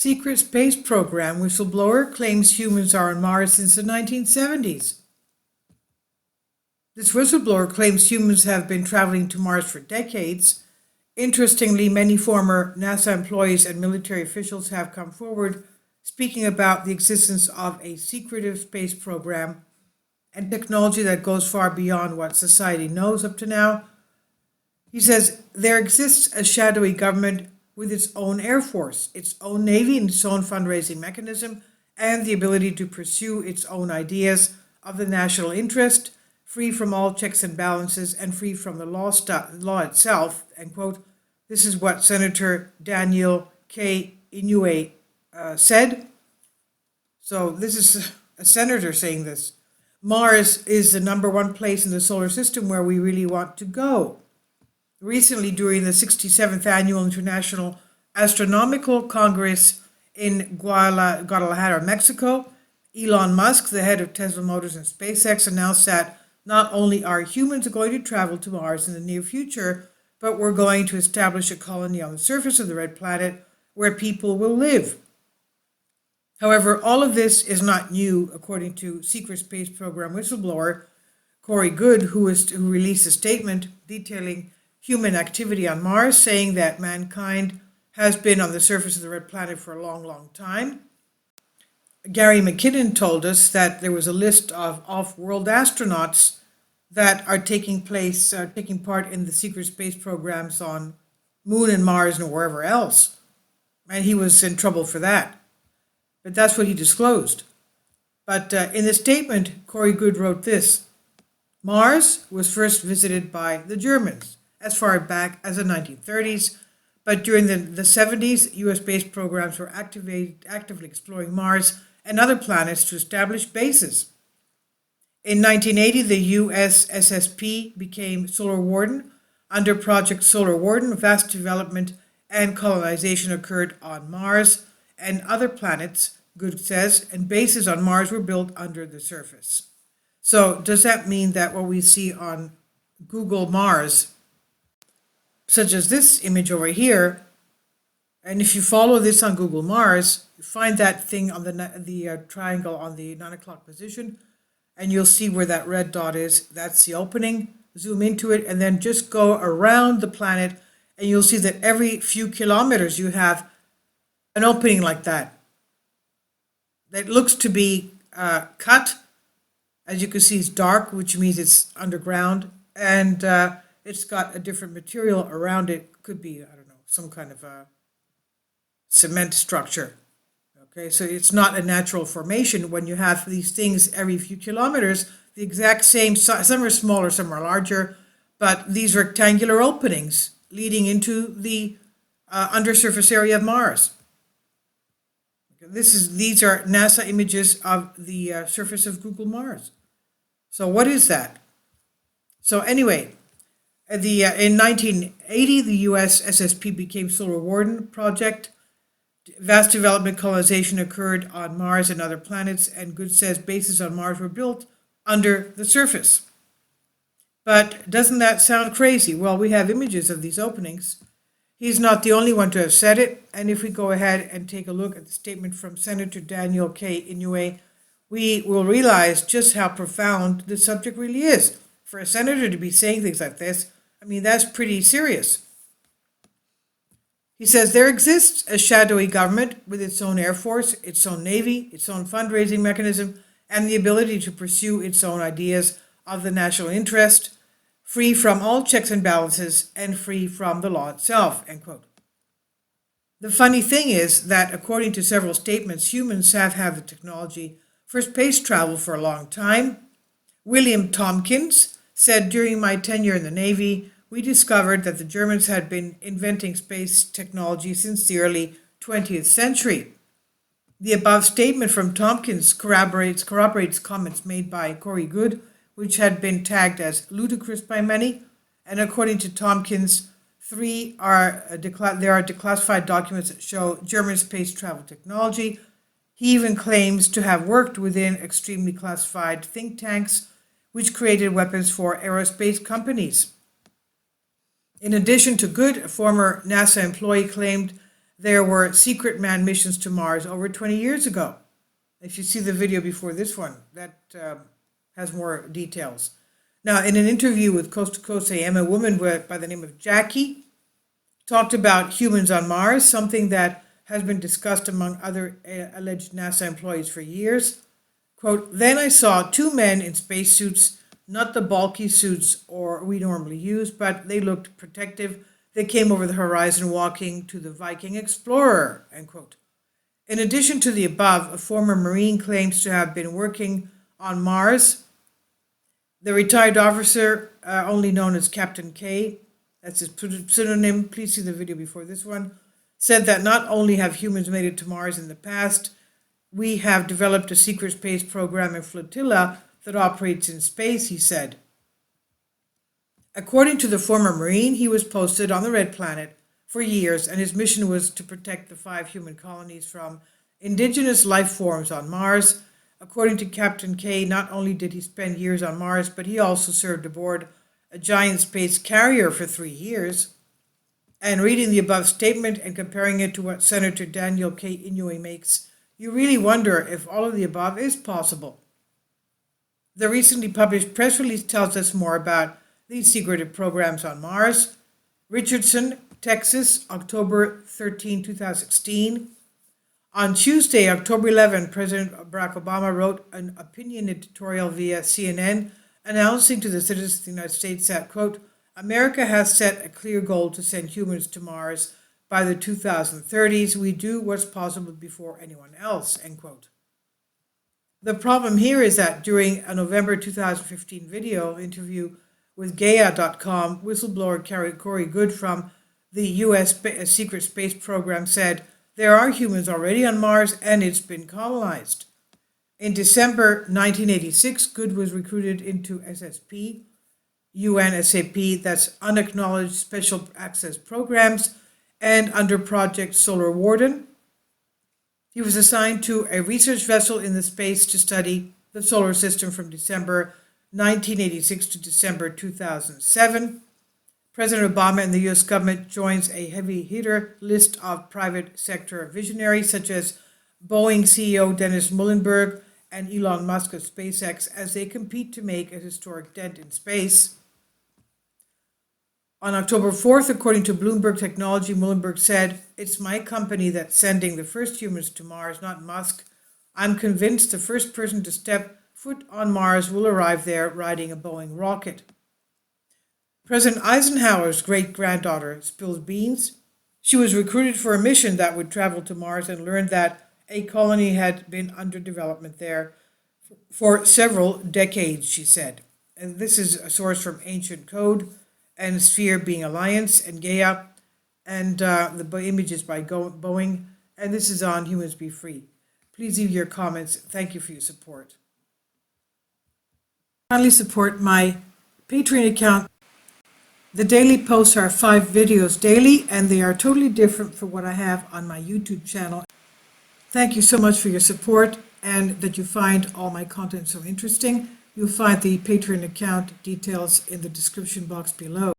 Secret space program whistleblower claims humans are on Mars since the 1970s. This whistleblower claims humans have been traveling to Mars for decades. Interestingly, many former NASA employees and military officials have come forward speaking about the existence of a secretive space program and technology that goes far beyond what society knows up to now. He says there exists a shadowy government with its own air force, its own navy, and its own fundraising mechanism, and the ability to pursue its own ideas of the national interest, free from all checks and balances and free from the law itself, end quote. This is what Senator Daniel K. Inouye said. So this is a senator saying this. Mars is the number one place in the solar system where we really want to go. Recently, during the 67th Annual International Astronomical Congress in Guadalajara, Mexico, Elon Musk, the head of Tesla Motors and SpaceX, announced that not only are humans going to travel to Mars in the near future, but we're going to establish a colony on the surface of the red planet where people will live. However, all of this is not new, according to secret space program whistleblower Corey Goode, who released a statement detailing human activity on Mars, saying that mankind has been on the surface of the red planet for a long, long time. Gary McKinnon told us that there was a list of off-world astronauts that are taking part in the secret space programs on Moon and Mars and wherever else. And he was in trouble for that. But that's what he disclosed. But in the statement, Corey Goode wrote this: Mars was first visited by the Germans as far back as the 1930s, but during the 70s, US-based programs were actively exploring Mars and other planets to establish bases. In 1980, the US SSP became Solar Warden. Under Project Solar Warden, vast development and colonization occurred on Mars and other planets, Goode says, and bases on Mars were built under the surface. So does that mean that what we see on Google Mars, such as this image over here, and if you follow this on Google Mars, you find that thing on the triangle on the 9 o'clock position, and you'll see where that red dot is. That's the opening. Zoom into it, and then just go around the planet, and you'll see that every few kilometers you have an opening like that. That looks to be cut. As you can see, it's dark, which means it's underground, and it's got a different material around it. Could be, I don't know, some kind of a cement structure. Okay, so it's not a natural formation when you have these things every few kilometers, the exact same size. Some are smaller, some are larger, but these rectangular openings leading into the undersurface area of Mars. These are NASA images of the surface of Google Mars. So what is that? So anyway, in 1980, the US SSP became Solar Warden project. Vast development colonization occurred on Mars and other planets, and Goode says bases on Mars were built under the surface. But doesn't that sound crazy? Well, we have images of these openings. He's not the only one to have said it, and if we go ahead and take a look at the statement from Senator Daniel K. Inouye, we will realize just how profound the subject really is. For a senator to be saying things like this, I mean, that's pretty serious. He says there exists a shadowy government with its own air force, its own navy, its own fundraising mechanism, and the ability to pursue its own ideas of the national interest, free from all checks and balances and free from the law itself, end quote. The funny thing is that according to several statements, humans have had the technology for space travel for a long time. William Tompkins said, during my tenure in the Navy, we discovered that the Germans had been inventing space technology since the early 20th century. The above statement from Tompkins corroborates comments made by Corey Goode, which had been tagged as ludicrous by many. And according to Tompkins, there are declassified documents that show German space travel technology. He even claims to have worked within extremely classified think tanks, which created weapons for aerospace companies. In addition to Goode, a former NASA employee claimed there were secret manned missions to Mars over 20 years ago. If you see the video before this one, that has more details. Now, in an interview with Coast to Coast AM, a woman by the name of Jackie talked about humans on Mars, something that has been discussed among other alleged NASA employees for years. Quote, then I saw two men in spacesuits, not the bulky suits we normally use, but they looked protective. They came over the horizon walking to the Viking Explorer, end quote. In addition to the above, a former Marine claims to have been working on Mars. The retired officer, only known as Captain K, that's his pseudonym, please see the video before this one, said that not only have humans made it to Mars in the past, we have developed a secret space program and flotilla that operates in space, he said. According to the former Marine, he was posted on the Red Planet for years, and his mission was to protect the 5 human colonies from indigenous life forms on Mars. According to Captain K, not only did he spend years on Mars, but he also served aboard a giant space carrier for 3 years. And reading the above statement and comparing it to what Senator Daniel K. Inouye makes, you really wonder if all of the above is possible. The recently published press release tells us more about these secretive programs on Mars. Richardson, Texas, October 13, 2016. On Tuesday, October 11, President Barack Obama wrote an opinion editorial via CNN announcing to the citizens of the United States that, quote, America has set a clear goal to send humans to Mars by the 2030s. We do what's possible before anyone else, end quote. The problem here is that during a November 2015 video interview with Gaia.com, whistleblower Corey Good from the U.S. secret space program said, there are humans already on Mars and it's been colonized. In December 1986, Good was recruited into SSP, UNSAP, that's Unacknowledged Special Access Programs, and under Project Solar Warden. He was assigned to a research vessel in the space to study the solar system from December 1986 to December 2007. President Obama and the U.S. government joins a heavy hitter list of private sector visionaries such as Boeing CEO Dennis Muilenburg and Elon Musk of SpaceX as they compete to make a historic dent in space. On October 4th, according to Bloomberg Technology, Muilenburg said, it's my company that's sending the first humans to Mars, not Musk. I'm convinced the first person to step foot on Mars will arrive there riding a Boeing rocket. President Eisenhower's great-granddaughter spilled beans. She was recruited for a mission that would travel to Mars and learned that a colony had been under development there for several decades, she said. And this is a source from Ancient Code and Sphere Being Alliance and Gaia, and the images by Boeing, and this is on Humans Be Free. Please leave your comments. Thank you for your support. Kindly support my Patreon account. The daily posts are 5 videos daily, and they are totally different from what I have on my YouTube channel. Thank you so much for your support and that you find all my content so interesting. You'll find the Patreon account details in the description box below.